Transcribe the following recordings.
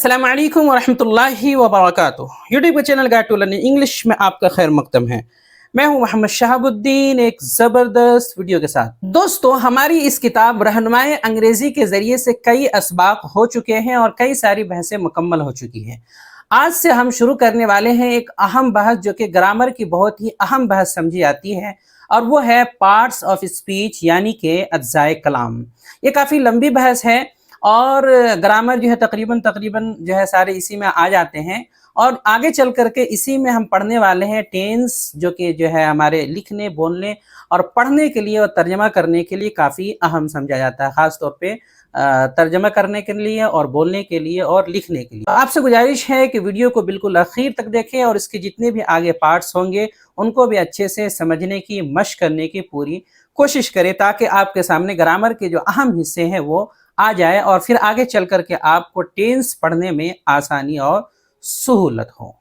अस्सलाम वालेकुम वरहमतुल्लाहि वबरकातुहू। यूट्यूब के channel guide to learning English में आपका खैर मकदम है। मैं हूं मोहम्मद शहाबुद्दीन एक ज़बरदस्त वीडियो के साथ। दोस्तों, हमारी इस किताब रहनुमाए अंग्रेज़ी के ज़रिए से कई असबाक हो चुके हैं और कई सारी बहसें मुकम्मल हो चुकी हैं। आज से हम शुरू करने वाले हैं एक अहम बहस जो कि ग्रामर की बहुत ही अहम बहस समझी जाती है, और वो है पार्ट्स ऑफ स्पीच यानी कि अज्जाए कलाम। ये काफ़ी लंबी बहस है और ग्रामर जो है तकरीबन जो है सारे इसी में आ जाते हैं, और आगे चल करके इसी में हम पढ़ने वाले हैं टेंस, जो कि जो है हमारे लिखने, बोलने और पढ़ने के लिए और तर्जमा करने के लिए काफ़ी अहम समझा जाता है, ख़ास तौर पे तर्जमा करने के लिए और बोलने के लिए और लिखने के लिए। आपसे गुजारिश है कि वीडियो को बिल्कुल आखिर तक देखें और इसके जितने भी आगे पार्ट्स होंगे उनको भी अच्छे से समझने की, मशक करने की पूरी कोशिश करें, ताकि आपके सामने ग्रामर के जो अहम हिस्से हैं वो आ जाए और फिर आगे चल करके आपको टेंस पढ़ने में आसानी और सहूलत हो।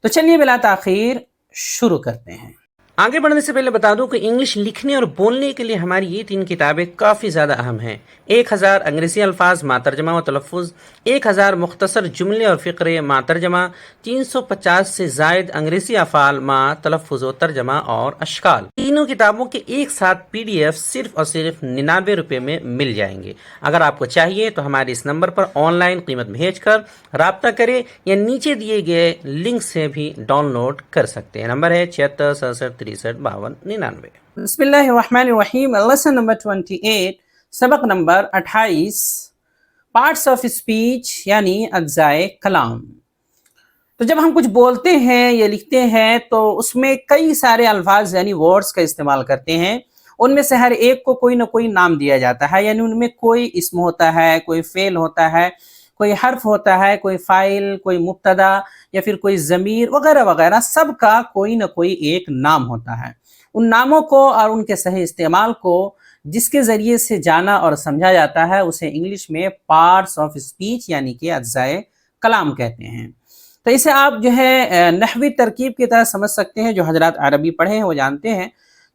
तो चलिए बिला ताखीर शुरू करते हैं। आगे बढ़ने से पहले बता दूं कि इंग्लिश लिखने और बोलने के लिए हमारी ये 3 किताबें काफ़ी ज़्यादा अहम हैं। 1000 अंग्रेज़ी अल्फाज मातरजमा व तलफ़ुज़, 1000 मुख्तसर जुमले और फ़िक्रे मातरजमा, 350 से ज़ायद अंग्रेज़ी अफ़ाल मा तलफ़ुज़ व तर्जमा और अशकाल। तीनों किताबों के एक साथ PDF सिर्फ और सिर्फ 99 रुपये में मिल जाएंगे। अगर आपको चाहिए तो हमारे इस नंबर पर ऑनलाइन कीमत भेज कर रब्ता करें या नीचे दिए गए लिंक से भी डाउनलोड कर सकते हैं। नंबर है 76 67 63 52 99। बिस्मिल्लाहिर्रहमानिर्रहीम। लेसन नंबर 28, सबक नंबर 28, पार्ट्स ऑफ स्पीच यानी अज्जाए कलाम। तो जब हम कुछ बोलते हैं या लिखते हैं तो उसमें कई सारे अल्फाज यानी वर्ड्स का इस्तेमाल करते हैं। उनमें से हर एक को कोई ना कोई नाम दिया जाता है, यानी उनमें कोई इस्म होता है, कोई फेल होता है, कोई हर्फ होता है, कोई फ़ाइल, कोई मुब्तदा या फिर कोई ज़मीर वगैरह वगैरह, सब का कोई ना कोई एक नाम होता है। उन नामों को और उनके सही इस्तेमाल को जिसके ज़रिए से जाना और समझा जाता है उसे इंग्लिश में पार्ट्स ऑफ स्पीच यानी कि अज्जाए कलाम कहते हैं। तो इसे आप जो है नहवी तरकीब की तरह समझ सकते हैं। जो हजरात अरबी पढ़े हैं वो जानते हैं।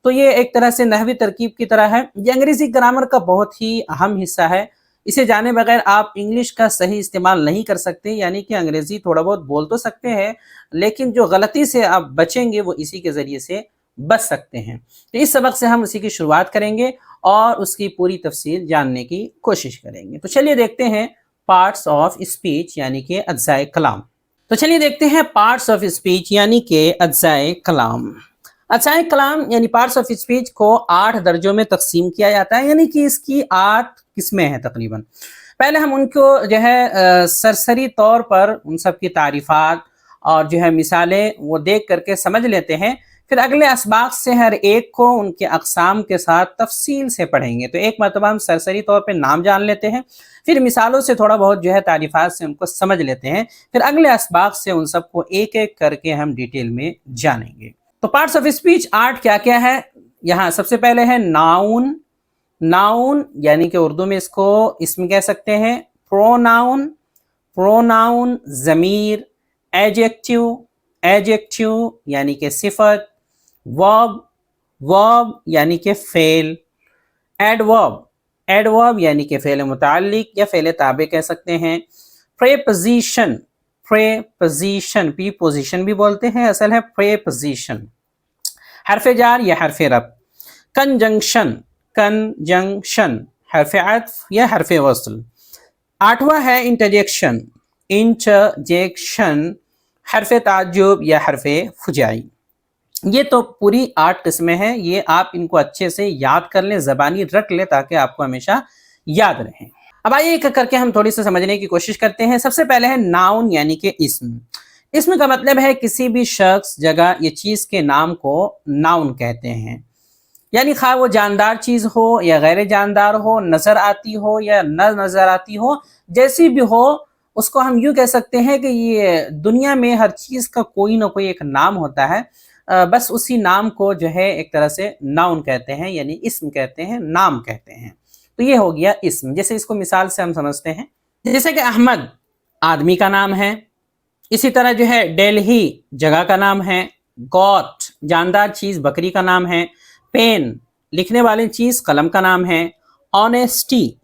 तो ये एक तरह से नहवी तरकीब की तरह है। ये अंग्रेज़ी ग्रामर का बहुत ही अहम हिस्सा है। इसे जाने बगैर आप इंग्लिश का सही इस्तेमाल नहीं कर सकते, यानी कि अंग्रेज़ी थोड़ा बहुत बोल तो सकते हैं लेकिन जो गलती से आप बचेंगे वो इसी के ज़रिए से बच सकते हैं। तो इस सबक से हम उसी की शुरुआत करेंगे और उसकी पूरी तफसील जानने की कोशिश करेंगे। तो चलिए देखते हैं पार्ट्स ऑफ स्पीच यानी कि अज्जाए कलाम। तो चलिए देखते हैं पार्ट्स ऑफ स्पीच यानी कि अज्जाए कलाम। अज्जाए कलाम यानी पार्ट्स ऑफ स्पीच को 8 दर्जों में तकसीम किया जाता है, यानी कि इसकी 8 किस्में हैं तकरीबन। पहले हम उनको जो है सरसरी तौर पर उन सब की तारीफ़ात और जो है मिसालें वो देख करके समझ लेते हैं। फिर अगले असबाक से हर एक को उनके अक़साम के साथ तफसील से पढ़ेंगे। तो एक मरतबा हम सरसरी तौर पे नाम जान लेते हैं, फिर मिसालों से थोड़ा बहुत जो है तारीफ़ात से उनको समझ लेते हैं, फिर अगले असबाक से उन सबको एक एक करके हम डिटेल में जानेंगे। तो पार्ट्स ऑफ स्पीच 8 क्या क्या है? यहाँ सबसे पहले है नाउन। नाउन यानी कि उर्दू में इसको इसम कह सकते हैं। प्रोनाउन, प्रोनाउन ज़मीर। एडजेक्टिव, एडजेक्टिव यानी कि सिफत। वर्ब, वर्ब यानी कि फ़ेल। एडवर्ब, एडवर्ब यानी कि फ़ेल मुताल्लिक या फ़ेल ताबे कह सकते हैं। प्रेपोजिशन, प्रेपोजिशन, पी पोजिशन भी बोलते हैं, असल है प्रेपोजिशन। हरफ जार या हरफ रब। कंजंक्शन, कंजंक्शन हरफ अत्फ या हरफ वस्ल। 8वां है इंटरजेक्शन, इंटरजेक्शन हरफ ताज्जुब या हरफ फुजाई। ये तो पूरी 8 किस्में हैं। ये आप इनको अच्छे से याद कर लें, ज़बानी रख लें ताकि आपको हमेशा याद रहें। अब आइए एक करके हम थोड़ी सी समझने की कोशिश करते हैं। सबसे पहले है नाउन यानी कि इस्म। इस्म का मतलब है किसी भी शख्स, जगह या चीज़ के नाम को नाउन कहते हैं, यानी खा वो जानदार चीज़ हो या गैर जानदार हो, नज़र आती हो या न नज़र आती हो, जैसी भी हो, उसको हम यूँ कह सकते हैं कि ये दुनिया में हर चीज़ का कोई ना कोई एक नाम होता है। बस उसी नाम को जो है एक तरह से नाउन कहते हैं, यानी इस्म कहते हैं, नाम कहते हैं। तो ये हो गया इस्म। जैसे इसको मिसाल से हम समझते हैं, जैसे कि अहमद आदमी का नाम है, इसी तरह जो है दिल्ली जगह का नाम है, गॉट जानदार चीज़ बकरी का नाम है, पेन लिखने वाली चीज़ कलम का नाम है, ऑनेस्टी,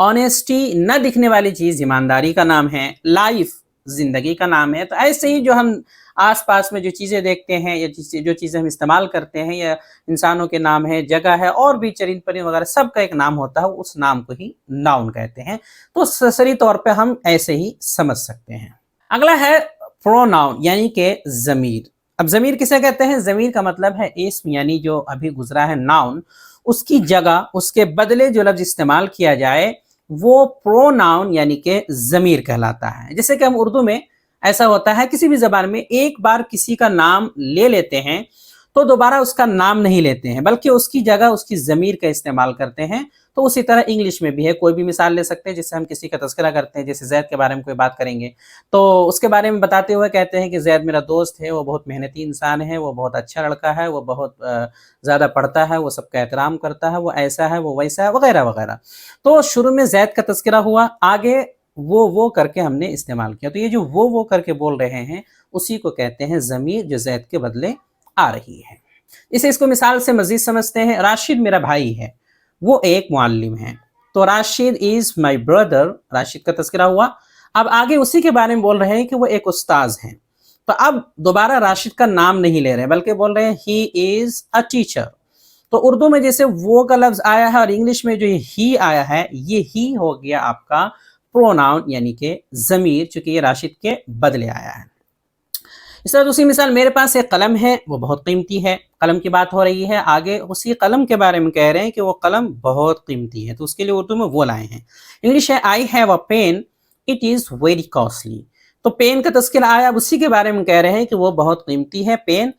ऑनेस्टी न दिखने वाली चीज़ ईमानदारी का नाम है, लाइफ ज़िंदगी का नाम है। तो ऐसे ही जो हम आस पास में जो चीज़ें देखते हैं या जो चीज़ें हम इस्तेमाल करते हैं या इंसानों के नाम है, जगह है और भी चरिंद परिंद वगैरह सबका एक नाम होता है, उस नाम को ही नाउन कहते हैं। तो सरसरी तौर पे हम ऐसे ही समझ सकते हैं। अगला है प्रोनाउन यानी कि ज़मीर। अब ज़मीर किसे कहते हैं? ज़मीर का मतलब है इस्म, यानी जो अभी गुजरा है नाउन, उसकी जगह उसके बदले जो लफ्ज़ इस्तेमाल किया जाए वो प्रोनाउन यानी कि ज़मीर कहलाता है। जैसे कि हम उर्दू में ऐसा होता है, किसी भी ज़बान में एक बार किसी का नाम ले लेते हैं तो दोबारा उसका नाम नहीं लेते हैं, बल्कि उसकी जगह उसकी ज़मीर का इस्तेमाल करते हैं। तो उसी तरह इंग्लिश में भी है। कोई भी मिसाल ले सकते हैं, जिससे हम किसी का तज़किरा करते हैं। जैसे ज़ैद के बारे में कोई बात करेंगे तो उसके बारे में बताते हुए कहते हैं कि ज़ैद मेरा दोस्त है, वो बहुत मेहनती इंसान है, वो बहुत अच्छा लड़का है, वो बहुत ज़्यादा पढ़ता है, वो सबका एहतराम करता है, वो ऐसा है, वो वैसा है, वगैरह वगैरह। तो शुरू में ज़ैद का तज़किरा हुआ, आगे वो करके हमने इस्तेमाल किया। तो ये जो वो करके बोल रहे हैं उसी को कहते हैं ज़मीर, जो ज़ैद के बदले आ रही है। इसको मिसाल से मज़ीद समझते हैं। राशिद मेरा भाई है, वो एक मुअल्लिम है, तो Rashid is my brother, Rashid का तज़किरा हुआ। अब आगे उसी के बारे में बोल रहे हैं कि वो एक उस्ताद हैं। तो अब दोबारा राशिद का नाम नहीं ले रहे हैं, बल्कि बोल रहे हैं ही इज़ अ टीचर। तो उर्दू में जैसे वो का लफ्ज़ आया है और इंग्लिश में जो ही आया है, ये ही हो गया आपका प्रोनाउन यानी कि ज़मीर, चूँकि ये राशिद के बदले आया है। इस तरह दूसरी मिसाल, मेरे पास एक कलम है, वो बहुत कीमती है। कलम की बात हो रही है, आगे उसी कलम के बारे में कह रहे हैं कि वो कलम बहुत कीमती है, तो उसके लिए उर्दू में वो लाए हैं। इंग्लिश है I have a pen, it is very costly. तो पेन का तज़किरा आया, अब उसी के बारे में कह रहे हैं कि वो बहुत कीमती है पेन।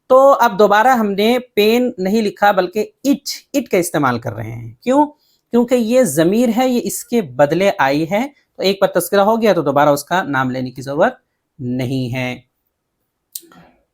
तो अब दोबारा हमने पेन नहीं लिखा, बल्कि इट का इस्तेमाल कर रहे हैं। क्यों? क्योंकि ये ज़मीर है, ये इसके बदले आई है। तो एक बार तज़किरा हो गया तो दोबारा उसका नाम लेने की ज़रूरत नहीं है।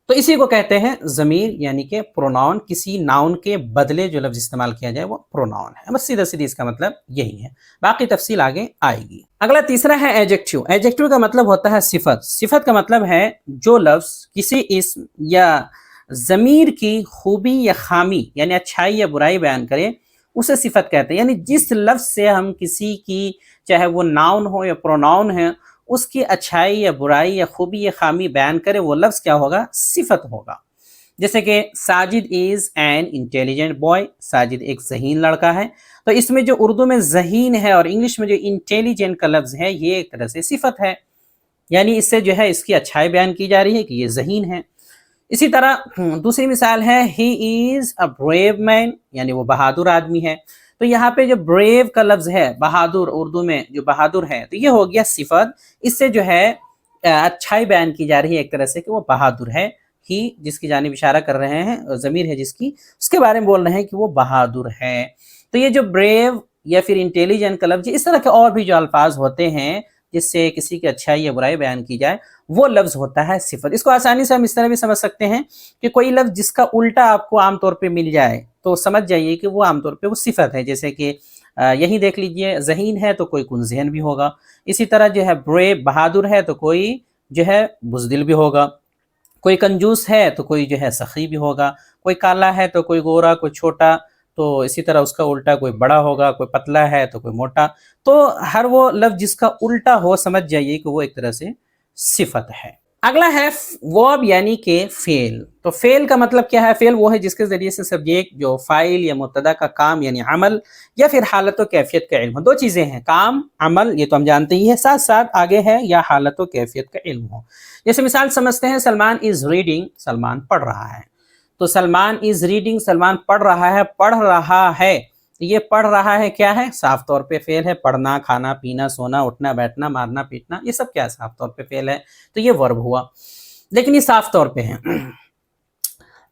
तो इसी को कहते हैं ज़मीर यानी कि प्रोनाउन। किसी नाउन के बदले जो लफ्ज़ इस्तेमाल किया जाए वो प्रोनाउन है। बस सीधा सीधी इसका मतलब यही है, बाकी तफसील आगे आएगी। अगला तीसरा है एडजेक्टिव। एडजेक्टिव का मतलब होता है सिफत। सिफत का मतलब है जो लफ्ज़ किसी इस्म या ज़मीर की खूबी या खामी यानी अच्छाई या बुराई बयान करे, उसे सिफत कहते हैं। यानी जिस लफ्ज़ से हम किसी की, चाहे वो नाउन हो या प्रोनाउन है, उसकी अच्छाई या बुराई या खूबी या खामी बयान करे, वो लफ्ज़ क्या होगा? सिफत होगा। जैसे कि Sajid is an intelligent boy, Sajid एक ज़हीन लड़का है। तो इसमें जो उर्दू में ज़हीन है और इंग्लिश में जो इंटेलिजेंट का लफ्ज़ है, ये एक तरह से सिफत है, यानी इससे जो है इसकी अच्छाई बयान की जा रही है कि ये ज़हीन है। इसी तरह दूसरी मिसाल है he is a brave man, यानी वो बहादुर आदमी है। तो यहाँ पे जो ब्रेव का लफ्ज़ है, बहादुर, उर्दू में जो बहादुर है, तो ये हो गया सिफत। इससे जो है अच्छाई बयान की जा रही है एक तरह से कि वो बहादुर है। ही जिसकी जानिब इशारा कर रहे हैं, ज़मीर है जिसकी, उसके बारे में बोल रहे हैं कि वो बहादुर है। तो ये जो ब्रेव या फिर इंटेलिजेंट का लफ्ज़, इस तरह के और भी जो अल्फाज होते हैं जिससे किसी की अच्छाई या बुराई बयान की जाए, वो लफ्ज़ होता है सिफत। इसको आसानी से हम इस तरह भी समझ सकते हैं कि कोई लफ्ज़ जिसका उल्टा आपको आमतौर पे मिल जाए तो समझ जाइए कि वो आमतौर पे वो सिफत है। जैसे कि यही देख लीजिए, ज़हीन है तो कोई कुनज़हन भी होगा। इसी तरह जो है ब्रेव बहादुर है तो कोई जो है बुज़दिल भी होगा। कोई कंजूस है तो कोई जो है सखी भी होगा। कोई काला है तो कोई गोरा, कोई छोटा, तो इसी तरह उसका उल्टा कोई बड़ा होगा। कोई पतला है तो कोई मोटा। तो हर वो लफ्ज़ जिसका उल्टा हो, समझ जाइए कि वो एक तरह से सिफत है। अगला है वर्ब यानी कि फेल। तो फेल का मतलब क्या है? फेल वो है जिसके ज़रिए से सब्जेक्ट जो फ़ाइल या मुब्तदा का काम यानी अमल या फिर हालत व कैफियत का इल्म हो। दो चीज़ें हैं, काम, अमल, ये तो हम जानते ही है, साथ साथ आगे है या हालत व कैफियत का इल्म हो। जैसे मिसाल समझते हैं, सलमान इज़ रीडिंग, सलमान पढ़ रहा है। तो सलमान इज़ रीडिंग, सलमान पढ़ रहा है। पढ़ रहा है, ये पढ़ रहा है क्या है? साफ तौर पे फेल है। पढ़ना, खाना, पीना, सोना, उठना, बैठना, मारना, पीटना, ये सब क्या है? साफ तौर पे फेल है। तो ये वर्ब हुआ, लेकिन ये साफ तौर पे है।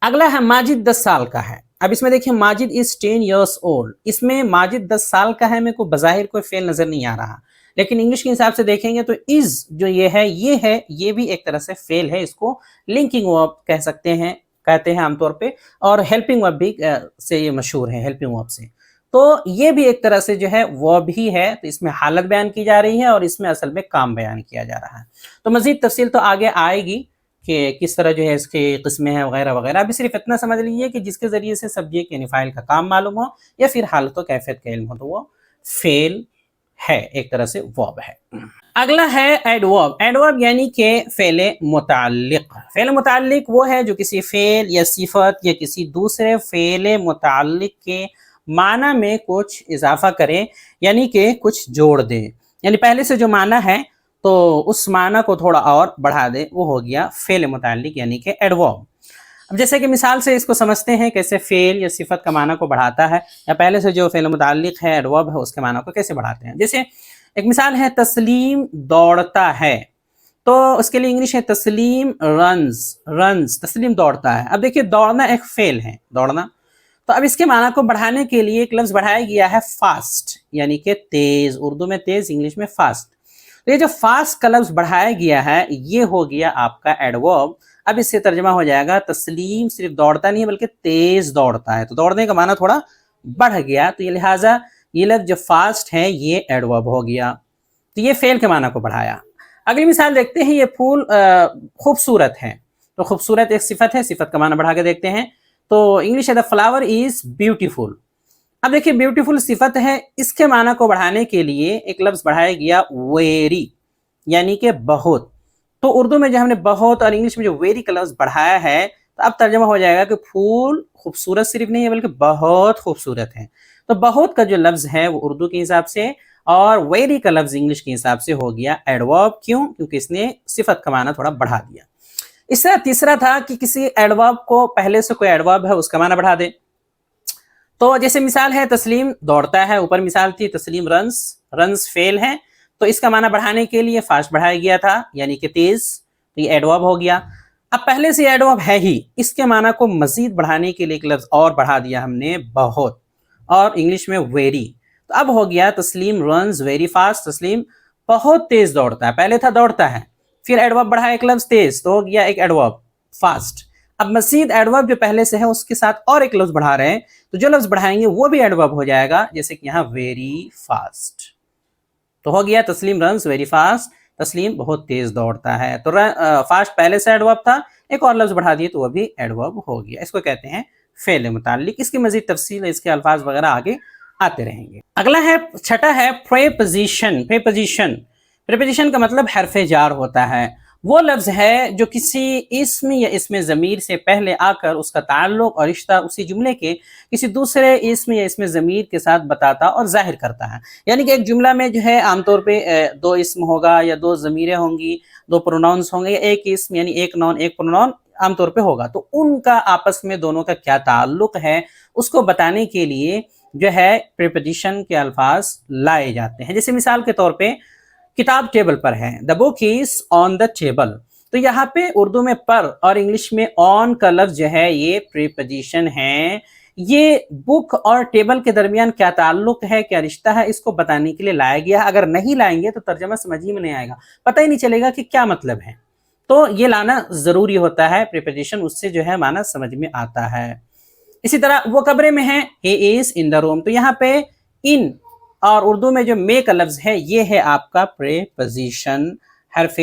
अगला है माजिद 10 साल का है। अब इसमें देखिए माजिद इज 10 years old। इसमें माजिद 10 साल का है, मेरे को बज़ाहिर कोई फेल नजर नहीं आ रहा, लेकिन इंग्लिश के हिसाब से देखेंगे तो इज जो ये है, ये भी एक तरह से फेल है। इसको लिंकिंग वर्ब कह सकते हैं, कहते हैं आमतौर पे, और हेल्पिंग वर्ब भी से ये मशहूर है, हेल्पिंग वर्ब से। तो ये भी एक तरह से जो है वर्ब ही है। तो इसमें हालत बयान की जा रही है और इसमें असल में काम बयान किया जा रहा है। तो मजीद तफसील तो आगे आएगी कि किस तरह जो है इसके किस्में हैं वगैरह वगैरह। अभी सिर्फ इतना समझ लीजिए कि जिसके ज़रिए से सब्जेक्ट यानी फ़ाइल का काम मालूम हो या फिर हालत व कैफियत का इल्म हो, तो वो फेल, ہے, ایک طرح سے verb ہے. اگلا ہے ایڈورب. ایڈورب یعنی کہ فعل متعلق. فعل متعلق وہ ہے جو کسی فعل یا صفت یا کسی دوسرے فعل متعلق کے معنی میں کچھ اضافہ کرے, یعنی کہ کچھ جوڑ دے, یعنی پہلے سے جو معنی ہے تو اس معنی کو تھوڑا اور بڑھا دے, وہ ہو گیا فعل متعلق یعنی کہ ایڈورب. اب جیسے کہ مثال سے اس کو سمجھتے ہیں کیسے فعل یا صفت کا معنی کو بڑھاتا ہے, یا پہلے سے جو فعل متعلق ہے ایڈورب ہے اس کے معنی کو کیسے بڑھاتے ہیں. جیسے ایک مثال ہے تسلیم دوڑتا ہے, تو اس کے لیے انگلش ہے تسلیم رنز. تسلیم دوڑتا ہے. اب دیکھیے دوڑنا ایک فعل ہے, دوڑنا, تو اب اس کے معنی کو بڑھانے کے لیے ایک لفظ بڑھایا گیا ہے فاسٹ, یعنی کہ تیز. اردو میں تیز, انگلش میں فاسٹ. تو یہ جو فاسٹ کا لفظ بڑھایا گیا ہے یہ ہو گیا آپ کا ایڈورب. اب اس سے ترجمہ ہو جائے گا تسلیم صرف دوڑتا نہیں بلکہ تیز دوڑتا ہے, تو دوڑنے کا معنی تھوڑا بڑھ گیا, تو یہ لہٰذا یہ لفظ جو فاسٹ ہے یہ ایڈورب ہو گیا. تو یہ فعل کے معنی کو بڑھایا. اگلی مثال دیکھتے ہیں, یہ پھول خوبصورت ہے, تو خوبصورت ایک صفت ہے, صفت کا معنی بڑھا کے دیکھتے ہیں. تو انگلش ہے the flower is beautiful. اب دیکھیے بیوٹیفل صفت ہے, اس کے معنی کو بڑھانے کے لیے ایک لفظ بڑھایا گیا ویری, یعنی کہ بہت. تو اردو میں جو ہم نے بہت اور انگلش میں جو ویری کا لفظ بڑھایا ہے, تو اب ترجمہ ہو جائے گا کہ پھول خوبصورت صرف نہیں ہے بلکہ بہت خوبصورت ہے. تو بہت کا جو لفظ ہے وہ اردو کے حساب سے, اور ویری کا لفظ انگلش کے حساب سے ہو گیا ایڈورب. کیوں؟ کیونکہ اس نے صفت کا معنی تھوڑا بڑھا دیا. اس طرح تیسرا تھا کہ کسی ایڈورب کو پہلے سے کوئی ایڈورب ہے اس کا معنی بڑھا دے. تو جیسے مثال ہے تسلیم دوڑتا ہے, اوپر مثال تھی تسلیم رنز فعل ہے, تو اس کا معنی بڑھانے کے لیے فاسٹ بڑھایا گیا تھا یعنی کہ تیز, تو یہ ایڈورب ہو گیا. اب پہلے سے ایڈورب ہے ہی, اس کے معنی کو مزید بڑھانے کے لیے ایک لفظ اور بڑھا دیا ہم نے بہت, اور انگلش میں ویری. تو اب ہو گیا تسلیم رنز ویری فاسٹ. تسلیم بہت تیز دوڑتا ہے, پہلے تھا دوڑتا ہے, پھر ایڈورب بڑھا ایک لفظ تیز, تو ہو گیا ایک ایڈورب فاسٹ. اب مزید ایڈورب جو پہلے سے ہے اس کے ساتھ اور ایک لفظ بڑھا رہے ہیں, تو جو لفظ بڑھائیں گے وہ بھی ایڈورب ہو جائے گا, جیسے کہ یہاں ویری فاسٹ. تو ہو گیا تسلیم رنز ویری فاسٹ, تسلیم بہت تیز دوڑتا ہے. تو فاسٹ پہلے سے ایڈورب تھا, ایک اور لفظ بڑھا دیے تو وہ بھی ایڈورب ہو گیا. اس کو کہتے ہیں فعل متعلق. اس کی مزید تفصیل, اس کے الفاظ وغیرہ آگے آتے رہیں گے. اگلا ہے, چھٹا ہے پریپوزیشن. پریپوزیشن کا مطلب حرف جار ہوتا ہے. وہ لفظ ہے جو کسی اسم یا اسم ضمیر سے پہلے آ کر اس کا تعلق اور رشتہ اسی جملے کے کسی دوسرے اسم یا اسم ضمیر کے ساتھ بتاتا اور ظاہر کرتا ہے. یعنی کہ ایک جملہ میں جو ہے عام طور پہ دو اسم ہوگا یا دو ضمیریں ہوں گی, دو پروناؤنس ہوں گے, یا ایک اسم یعنی ایک نون ایک پروناؤن عام طور پہ ہوگا. تو ان کا آپس میں دونوں کا کیا تعلق ہے اس کو بتانے کے لیے جو ہے پریپوزیشن کے الفاظ لائے جاتے ہیں. جیسے مثال کے طور پہ کتاب ٹیبل پر ہے, the book is on the table. تو یہاں پہ اردو میں پر اور انگلش میں on کا لفظ جو ہے یہ پریپوزیشن ہے. یہ بک اور ٹیبل کے درمیان کیا تعلق ہے, کیا رشتہ ہے, اس کو بتانے کے لیے لایا گیا. اگر نہیں لائیں گے تو ترجمہ سمجھ ہی میں نہیں آئے گا, پتہ ہی نہیں چلے گا کہ کیا مطلب ہے. تو یہ لانا ضروری ہوتا ہے پریپوزیشن, اس سے جو ہے معنی سمجھ میں آتا ہے. اسی طرح وہ کمرے میں ہے, he is in the room. تو یہاں پہ in اور اردو میں جو میں کا لفظ ہے یہ ہے آپ کا پریپوزیشن حرف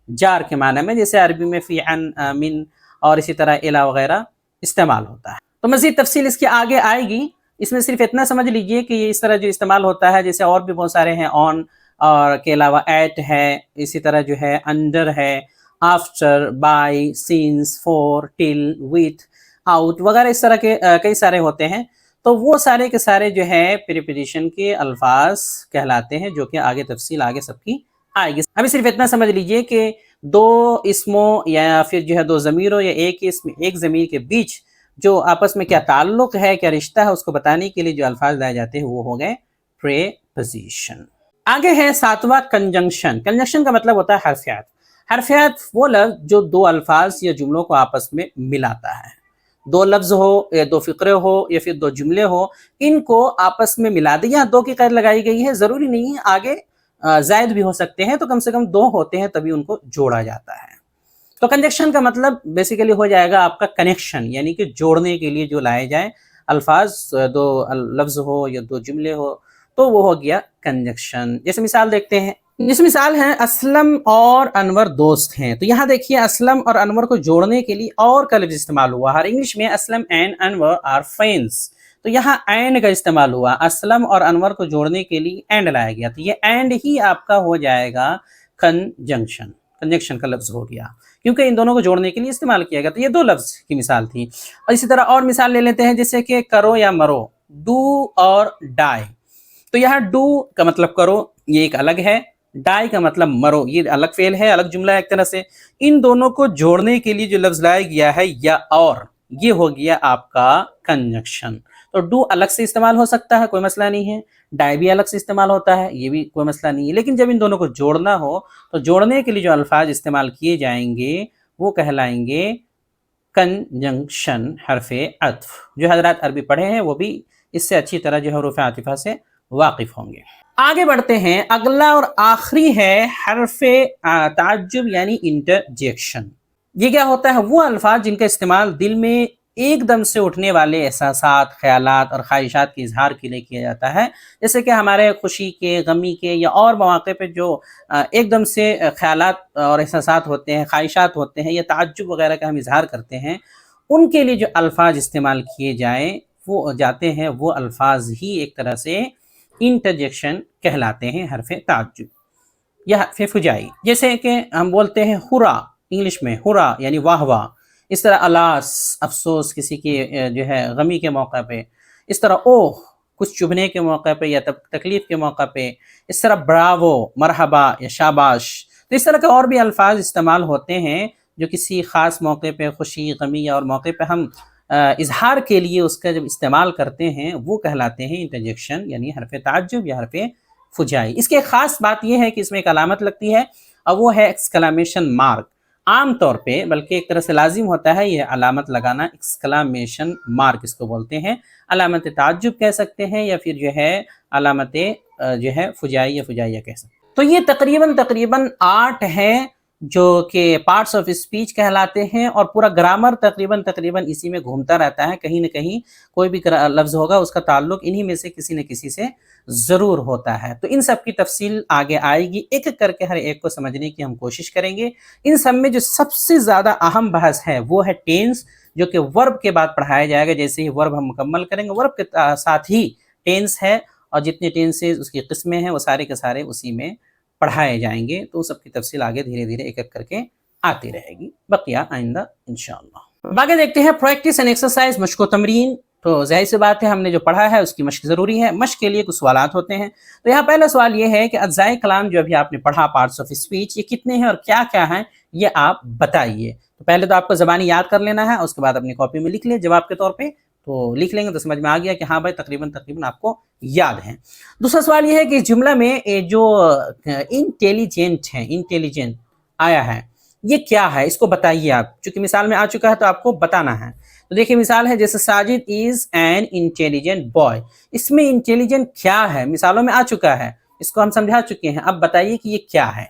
جار کے معنی میں, جیسے عربی میں فی عن من اور اسی طرح الا وغیرہ استعمال ہوتا ہے. تو مزید تفصیل اس کے آگے آئے گی. اس میں صرف اتنا سمجھ لیجئے کہ یہ اس طرح جو استعمال ہوتا ہے, جیسے اور بھی بہت سارے ہیں, آن اور کے علاوہ ایٹ ہے, اسی طرح جو ہے انڈر ہے, after, by, since, for, till, with, out وغیرہ اس طرح کے کئی سارے ہوتے ہیں. تو وہ سارے کے سارے جو ہے پریپوزیشن کے الفاظ کہلاتے ہیں, جو کہ آگے تفصیل آگے سب کی آئے گی. ابھی صرف اتنا سمجھ لیجئے کہ دو اسموں یا پھر جو ہے دو ضمیروں یا ایک اسم ایک ضمیر کے بیچ جو آپس میں کیا تعلق ہے, کیا رشتہ ہے, اس کو بتانے کے لیے جو الفاظ لائے جاتے ہیں وہ ہو گئے پریپوزیشن. آگے ہے ساتواں کنجنکشن. کنجنکشن کا مطلب ہوتا ہے حرفیات. حرفیات وہ لفظ جو دو الفاظ یا جملوں کو آپس میں ملاتا ہے. دو لفظ ہو یا دو فقرے ہو یا پھر دو جملے ہو, ان کو آپس میں ملا دیا. یہاں دو کی قید لگائی گئی ہے, ضروری نہیں ہے آگے زائد بھی ہو سکتے ہیں, تو کم سے کم دو ہوتے ہیں تبھی ان کو جوڑا جاتا ہے. تو کنجنکشن کا مطلب بیسیکلی ہو جائے گا آپ کا کنیکشن, یعنی کہ جوڑنے کے لیے جو لائے جائیں الفاظ, دو لفظ ہو یا دو جملے ہو, تو وہ ہو گیا کنجنکشن. جیسے مثال دیکھتے ہیں, جس مثال ہے اسلم اور انور دوست ہیں. تو یہاں دیکھیے اسلم اور انور کو جوڑنے کے لیے اور کا لفظ استعمال ہوا ہے. انگلش میں Aslam and Anwar are friends. تو یہاں اینڈ کا استعمال ہوا، اسلم اور انور کو جوڑنے کے لیے اینڈ لایا گیا، تو یہ اینڈ ہی آپ کا ہو جائے گا کنجنکشن کا لفظ ہو گیا، کیونکہ ان دونوں کو جوڑنے کے لیے استعمال کیا گیا۔ تو یہ دو لفظ کی مثال تھی، اور اسی طرح اور مثال لے لیتے ہیں، جیسے کہ کرو یا مرو، ڈو اور ڈائی۔ تو یہاں ڈو کا مطلب کرو، یہ ایک الگ ہے، ڈائی کا مطلب مرو، یہ الگ فعل ہے، الگ جملہ ہے ایک طرح سے۔ ان دونوں کو جوڑنے کے لیے جو لفظ لایا گیا ہے یا اور، یہ ہو گیا آپ کا کنجنکشن۔ تو ڈو الگ سے استعمال ہو سکتا ہے، کوئی مسئلہ نہیں ہے، ڈائی بھی الگ سے استعمال ہوتا ہے، یہ بھی کوئی مسئلہ نہیں ہے، لیکن جب ان دونوں کو جوڑنا ہو تو جوڑنے کے لیے جو الفاظ استعمال کیے جائیں گے وہ کہلائیں گے کنجنکشن، حرف عطف۔ جو حضرات عربی پڑھے ہیں وہ بھی اس سے اچھی طرح جو حروف عاطفہ سے واقف ہوں گے۔ آگے بڑھتے ہیں، اگلا اور آخری ہے حرف تعجب یعنی انٹرجیکشن۔ یہ کیا ہوتا ہے؟ وہ الفاظ جن کا استعمال دل میں ایک دم سے اٹھنے والے احساسات، خیالات اور خواہشات کے اظہار کے لیے کیا جاتا ہے، جیسے کہ ہمارے خوشی کے، غمی کے یا اور مواقع پہ جو ایک دم سے خیالات اور احساسات ہوتے ہیں، خواہشات ہوتے ہیں یا تعجب وغیرہ کا ہم اظہار کرتے ہیں، ان کے لیے جو الفاظ استعمال کیے جاتے ہیں وہ الفاظ ہی ایک طرح سے انٹرجیکشن کہلاتے ہیں، حرف تعجب یا حرف فجائی۔ جیسے کہ ہم بولتے ہیں ہورا، انگلش میں ہورا یعنی واہ واہ، اس طرح الاس، افسوس کسی کی جو ہے غمی کے موقع پہ، اس طرح اوہ کچھ چبھنے کے موقع پہ یا تکلیف کے موقع پہ، اس طرح براوو مرحبا یا شاباش۔ تو اس طرح کے اور بھی الفاظ استعمال ہوتے ہیں جو کسی خاص موقع پہ، خوشی، غمی اور موقع پہ ہم اظہار کے لیے اس کا جب استعمال کرتے ہیں وہ کہلاتے ہیں انٹرجیکشن یعنی حرف تعجب یا حرف فجائی۔ اس کی ایک خاص بات یہ ہے کہ اس میں ایک علامت لگتی ہے، اور وہ ہے ایکسکلمیشن مارک۔ عام طور پہ بلکہ ایک طرح سے لازم ہوتا ہے یہ علامت لگانا، ایکسکلمیشن مارک اس کو بولتے ہیں، علامت تعجب کہہ سکتے ہیں یا پھر جو ہے علامت جو ہے فجائی یا فجائیہ کہہ سکتے ہیں۔ تو یہ تقریباً 8 ہیں جو کہ پارٹس آف اسپیچ کہلاتے ہیں، اور پورا گرامر تقریباً اسی میں گھومتا رہتا ہے، کہیں نہ کہیں کوئی بھی لفظ ہوگا اس کا تعلق انہی میں سے کسی نہ کسی سے ضرور ہوتا ہے۔ تو ان سب کی تفصیل آگے آئے گی، ایک ایک کر کے ہر ایک کو سمجھنے کی ہم کوشش کریں گے۔ ان سب میں جو سب سے زیادہ اہم بحث ہے وہ ہے ٹینس، جو کہ ورب کے بعد پڑھایا جائے گا۔ جیسے ہی ورب ہم مکمل کریں گے، ورب کے ساتھ ہی ٹینس ہے، اور جتنے ٹینسز اس کی قسمیں ہیں وہ سارے کے سارے اسی میں پڑھائے جائیں گے۔ تو سب کی تفصیل آگے دھیرے دھیرے ایک ایک کر کے آتی رہے گی، بقیہ آئندہ انشاءاللہ۔ باقی دیکھتے ہیں پریکٹس اینڈ ایکسرسائز، مشق و تمرین۔ تو ظاہر سی بات ہے ہم نے جو پڑھا ہے اس کی مشق ضروری ہے، مشق کے لیے کچھ سوالات ہوتے ہیں۔ تو یہاں پہلا سوال یہ ہے کہ اجزائے کلام جو ابھی آپ نے پڑھا پارٹس آف اسپیچ، یہ کتنے ہیں اور کیا کیا ہیں یہ آپ بتائیے۔ تو پہلے تو آپ کو زبانی یاد کر لینا ہے، اس کے بعد اپنی کاپی میں لکھ لیں جواب کے طور پہ، تو لکھ لیں گے تو سمجھ میں آ گیا کہ ہاں بھائی تقریباً آپ کو یاد ہیں۔ دوسرا سوال یہ ہے کہ اس جملہ میں جو انٹیلیجنٹ آیا ہے یہ کیا ہے، اس کو بتائیے آپ، چونکہ مثال میں آ چکا ہے تو آپ کو بتانا ہے۔ تو دیکھیں مثال ہے جیسے Sajid is an intelligent boy, اس میں انٹیلیجنٹ کیا ہے مثالوں میں آ چکا ہے، اس کو ہم سمجھا چکے ہیں، اب بتائیے کہ یہ کیا ہے۔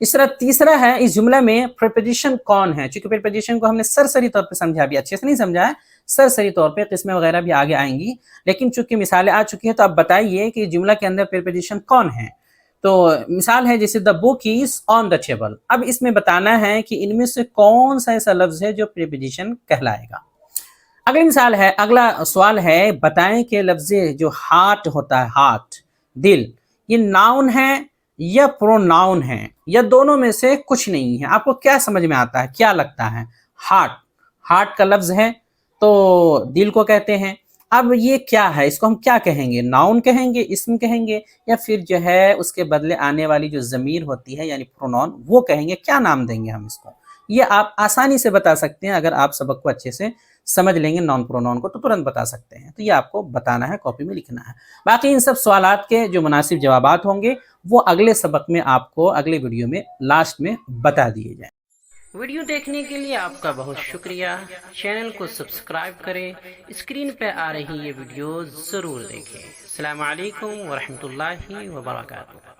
اس طرح تیسرا ہے اس جملہ میں پریپوزیشن کون ہے، چونکہ پریپوزیشن کو ہم نے سرسری طور پہ سمجھا، بھی اچھے سے نہیں سمجھا ہے، سرسری طور پہ قسمیں وغیرہ بھی آگے آئیں گی، لیکن چونکہ مثالیں آ چکی ہیں تو اب بتائیے کہ جملہ کے اندر پریپوزیشن کون ہے۔ تو مثال ہے جیسے the book is on the table، اب اس میں بتانا ہے کہ ان میں سے کون سا ایسا لفظ ہے جو پریپوزیشن کہلائے گا۔ اگلی مثال ہے، اگلا سوال ہے بتائیں کہ لفظ جو ہارٹ ہوتا ہے، ہارٹ دل، یہ ناؤن ہے یا پروناؤن ہے یا دونوں میں سے کچھ نہیں ہے، آپ کو کیا سمجھ میں آتا ہے، کیا لگتا ہے؟ ہارٹ کا لفظ ہے تو دل کو کہتے ہیں، اب یہ کیا ہے، اس کو ہم کیا کہیں گے، ناؤن کہیں گے، اسم کہیں گے، یا پھر جو ہے اس کے بدلے آنے والی جو ضمیر ہوتی ہے یعنی پروناؤن وہ کہیں گے، کیا نام دیں گے ہم اس کو؟ یہ آپ آسانی سے بتا سکتے ہیں، اگر آپ سبق کو اچھے سے سمجھ لیں گے ناؤن پروناؤن کو تو ترنت بتا سکتے ہیں۔ تو یہ آپ کو بتانا ہے، کاپی میں لکھنا ہے۔ باقی ان سب سوالات کے جو مناسب جوابات ہوں گے وہ اگلے سبق میں آپ کو اگلے ویڈیو میں لاسٹ میں بتا دیے جائیں۔ ویڈیو دیکھنے کے لیے آپ کا بہت شکریہ، چینل کو سبسکرائب کریں، اسکرین پہ آ رہی یہ ویڈیو ضرور دیکھیں۔ السلام علیکم ورحمۃ اللہ وبرکاتہ۔